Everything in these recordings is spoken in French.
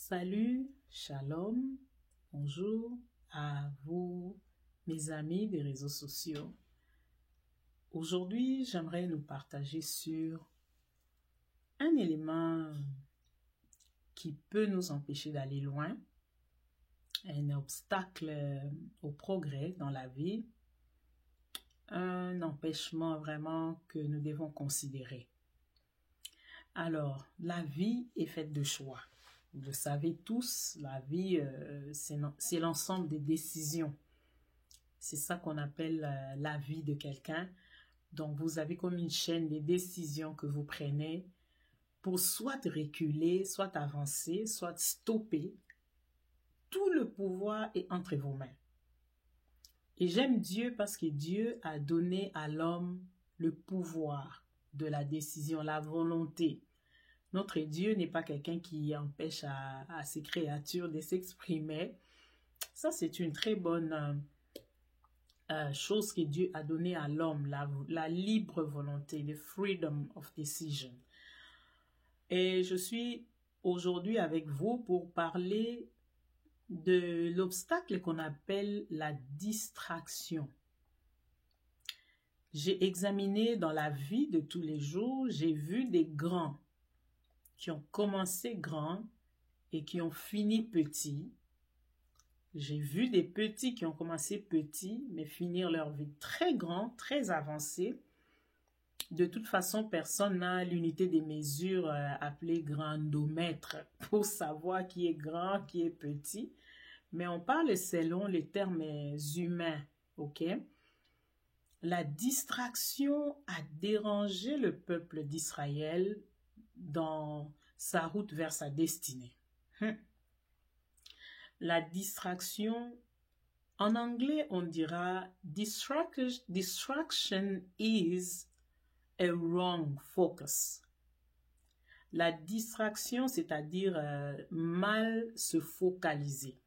Salut, shalom, bonjour à vous, mes amis des réseaux sociaux. Aujourd'hui, j'aimerais nous partager sur un élément qui peut nous empêcher d'aller loin, un obstacle au progrès dans la vie, un empêchement vraiment que nous devons considérer. Alors, la vie est faite de choix. Vous le savez tous, la vie, c'est l'ensemble des décisions. C'est ça qu'on appelle la vie de quelqu'un. Donc, vous avez comme une chaîne des décisions que vous prenez pour soit reculer, soit avancer, soit stopper. Tout le pouvoir est entre vos mains. Et j'aime Dieu parce que Dieu a donné à l'homme le pouvoir de la décision, la volonté. Notre Dieu n'est pas quelqu'un qui empêche à ses créatures de s'exprimer. Ça, c'est une très bonne chose que Dieu a donnée à l'homme, la libre volonté, le freedom of decision. Et je suis aujourd'hui avec vous pour parler de l'obstacle qu'on appelle la distraction. J'ai examiné dans la vie de tous les jours, j'ai vu des grands qui ont commencé grands et qui ont fini petits. J'ai vu des petits qui ont commencé petits, mais finir leur vie très grand, très avancée. De toute façon, personne n'a l'unité des mesures appelée grandomètre pour savoir qui est grand, qui est petit. Mais on parle selon les termes humains, ok? La distraction a dérangé le peuple d'Israël dans sa route vers sa destinée. La distraction, en anglais, on dira distraction is a wrong focus. La distraction, c'est-à-dire mal se focaliser.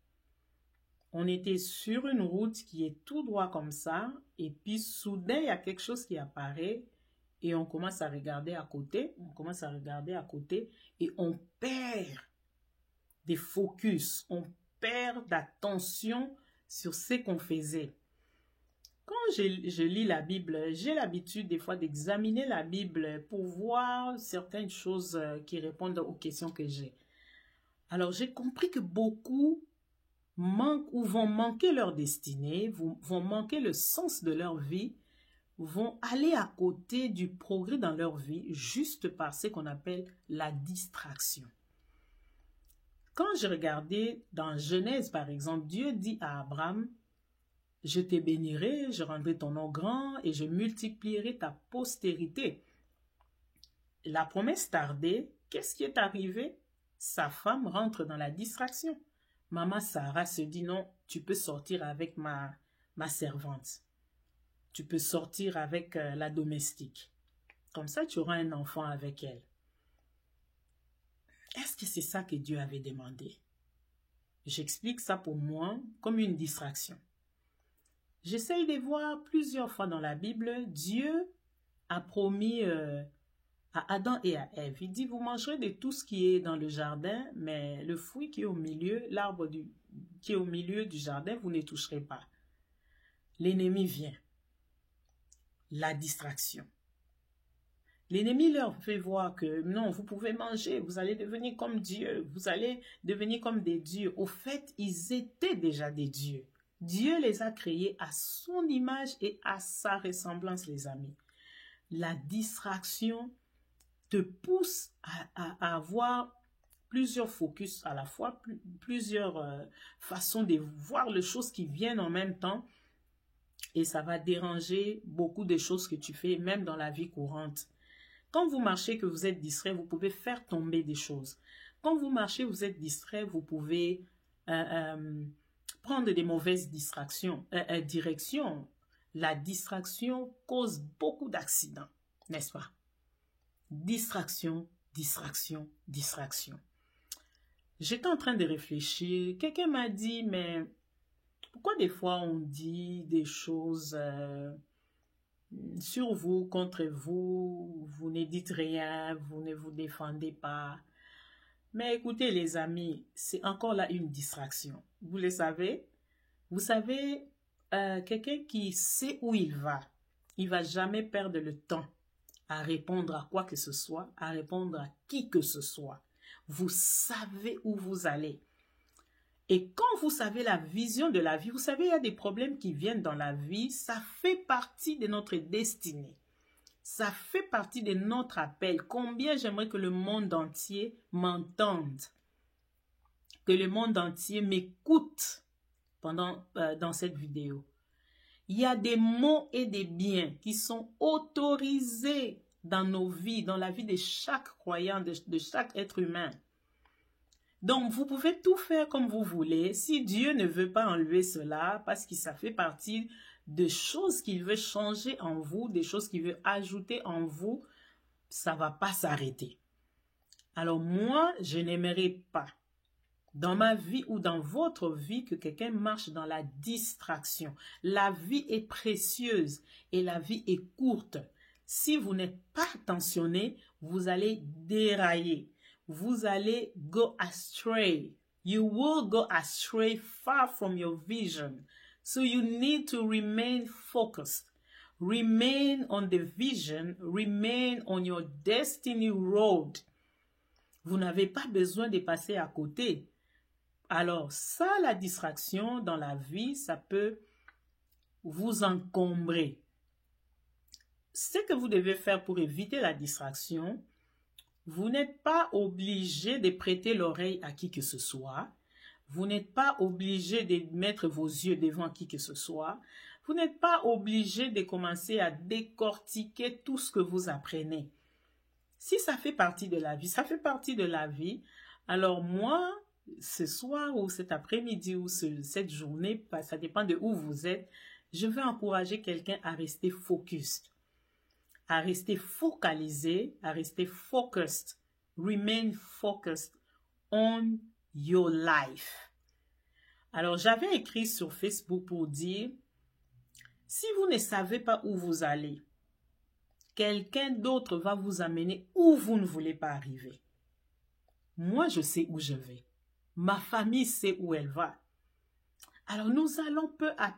On était sur une route qui est tout droit comme ça, et puis soudain, il y a quelque chose qui apparaît, et on commence à regarder à côté, et on perd des focus, on perd d'attention sur ce qu'on faisait. Quand je lis la Bible, j'ai l'habitude des fois d'examiner la Bible pour voir certaines choses qui répondent aux questions que j'ai. Alors, j'ai compris que beaucoup manquent ou vont manquer leur destinée, vont manquer le sens de leur vie, vont aller à côté du progrès dans leur vie juste par ce qu'on appelle la distraction. Quand je regardais dans Genèse, par exemple, Dieu dit à Abraham, « Je te bénirai, je rendrai ton nom grand et je multiplierai ta postérité. » La promesse tardait. Qu'est-ce qui est arrivé? Sa femme rentre dans la distraction. Maman Sarah se dit, « Non, tu peux sortir avec ma servante. Tu peux sortir avec la domestique. Comme ça, tu auras un enfant avec elle. » Est-ce que c'est ça que Dieu avait demandé? J'explique ça pour moi comme une distraction. J'essaye de voir plusieurs fois dans la Bible, Dieu a promis à Adam et à Ève. Il dit, vous mangerez de tout ce qui est dans le jardin, mais le fruit qui est au milieu, l'arbre qui est au milieu du jardin, vous ne toucherez pas. L'ennemi vient. La distraction. L'ennemi leur fait voir que non, vous pouvez manger, vous allez devenir comme Dieu, vous allez devenir comme des dieux. Au fait, ils étaient déjà des dieux. Dieu les a créés à son image et à sa ressemblance, les amis. La distraction te pousse à avoir plusieurs focus à la fois, plusieurs façons de voir les choses qui viennent en même temps. Et ça va déranger beaucoup de choses que tu fais, même dans la vie courante. Quand vous marchez, que vous êtes distrait, vous pouvez faire tomber des choses. Quand vous marchez, vous êtes distrait, vous pouvez prendre des mauvaises directions. La distraction cause beaucoup d'accidents, n'est-ce pas? Distraction, distraction, distraction. J'étais en train de réfléchir. Quelqu'un m'a dit, mais pourquoi des fois on dit des choses sur vous, contre vous, vous ne dites rien, vous ne vous défendez pas. Mais écoutez les amis, c'est encore là une distraction. Vous le savez? Vous savez, quelqu'un qui sait où il va jamais perdre le temps à répondre à quoi que ce soit, à répondre à qui que ce soit. Vous savez où vous allez. Et quand vous savez la vision de la vie, vous savez, il y a des problèmes qui viennent dans la vie, ça fait partie de notre destinée. Ça fait partie de notre appel. Combien j'aimerais que le monde entier m'entende, que le monde entier m'écoute dans cette vidéo. Il y a des mots et des biens qui sont autorisés dans nos vies, dans la vie de chaque croyant, de chaque être humain. Donc, vous pouvez tout faire comme vous voulez. Si Dieu ne veut pas enlever cela, parce que ça fait partie de choses qu'il veut changer en vous, des choses qu'il veut ajouter en vous, ça ne va pas s'arrêter. Alors moi, je n'aimerais pas, dans ma vie ou dans votre vie, que quelqu'un marche dans la distraction. La vie est précieuse et la vie est courte. Si vous n'êtes pas attentionné, vous allez dérailler. Vous allez go astray. You will go astray far from your vision. So you need to remain focused. Remain on the vision. Remain on your destiny road. Vous n'avez pas besoin de passer à côté. Alors ça, la distraction dans la vie, ça peut vous encombrer. Ce que vous devez faire pour éviter la distraction, vous n'êtes pas obligé de prêter l'oreille à qui que ce soit. Vous n'êtes pas obligé de mettre vos yeux devant qui que ce soit. Vous n'êtes pas obligé de commencer à décortiquer tout ce que vous apprenez. Si ça fait partie de la vie, ça fait partie de la vie. Alors moi, ce soir ou cet après-midi ou cette journée, ça dépend de où vous êtes, je vais encourager quelqu'un à rester focus, à rester focalisé, à rester focused. Remain focused on your life. Alors, j'avais écrit sur Facebook pour dire, si vous ne savez pas où vous allez, quelqu'un d'autre va vous amener où vous ne voulez pas arriver. Moi, je sais où je vais. Ma famille sait où elle va. Alors, nous allons peu à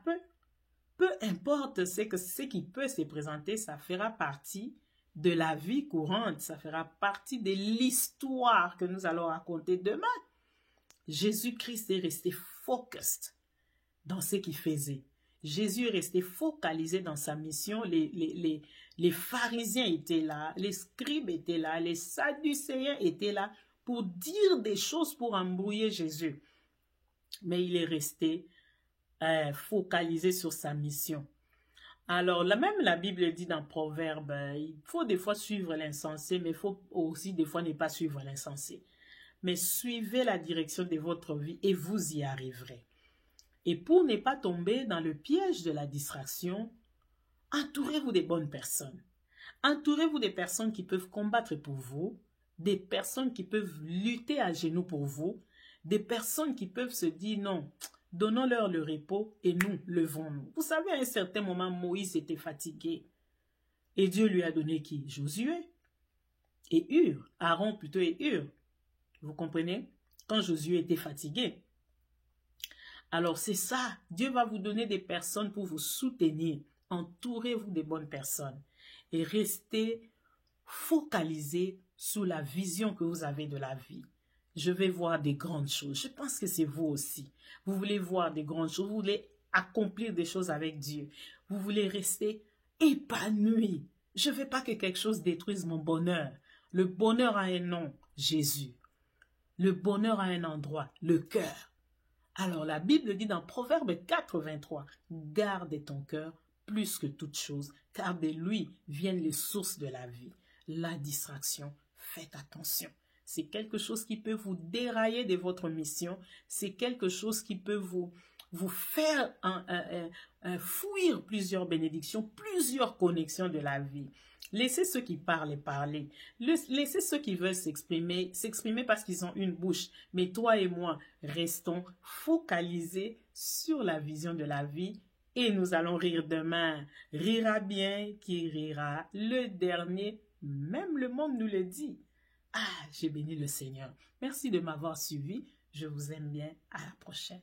peu importe ce qui peut se présenter, ça fera partie de la vie courante, ça fera partie de l'histoire que nous allons raconter demain. Jésus-Christ est resté focused dans ce qu'il faisait. Jésus est resté focalisé dans sa mission. Les pharisiens étaient là, les scribes étaient là, les sadducéens étaient là pour dire des choses pour embrouiller Jésus. Mais il est resté focalisé sur sa mission. Alors, même la Bible dit dans Proverbe, il faut des fois suivre l'insensé, mais il faut aussi des fois ne pas suivre l'insensé. Mais suivez la direction de votre vie et vous y arriverez. Et pour ne pas tomber dans le piège de la distraction, entourez-vous des bonnes personnes. Entourez-vous des personnes qui peuvent combattre pour vous, des personnes qui peuvent lutter à genoux pour vous, des personnes qui peuvent se dire non, donnons-leur le repos et nous levons-nous. Vous savez, à un certain moment, Moïse était fatigué. Et Dieu lui a donné qui? Josué et Hur. Aaron plutôt et Hur. Vous comprenez? Quand Josué était fatigué. Alors c'est ça. Dieu va vous donner des personnes pour vous soutenir. Entourez-vous des bonnes personnes. Et restez focalisés sur la vision que vous avez de la vie. Je vais voir des grandes choses. Je pense que c'est vous aussi. Vous voulez voir des grandes choses. Vous voulez accomplir des choses avec Dieu. Vous voulez rester épanoui. Je ne veux pas que quelque chose détruise mon bonheur. Le bonheur a un nom, Jésus. Le bonheur a un endroit, le cœur. Alors la Bible dit dans Proverbe 83, garde ton cœur plus que toute chose, car de lui viennent les sources de la vie. La distraction, faites attention. C'est quelque chose qui peut vous dérailler de votre mission. C'est quelque chose qui peut vous faire fuir plusieurs bénédictions, plusieurs connexions de la vie. Laissez ceux qui parlent parler. Laissez ceux qui veulent s'exprimer parce qu'ils ont une bouche. Mais toi et moi, restons focalisés sur la vision de la vie. Et nous allons rire demain. Rira bien qui rira. Le dernier, même le monde nous le dit. Ah, j'ai béni le Seigneur. Merci de m'avoir suivi. Je vous aime bien. À la prochaine.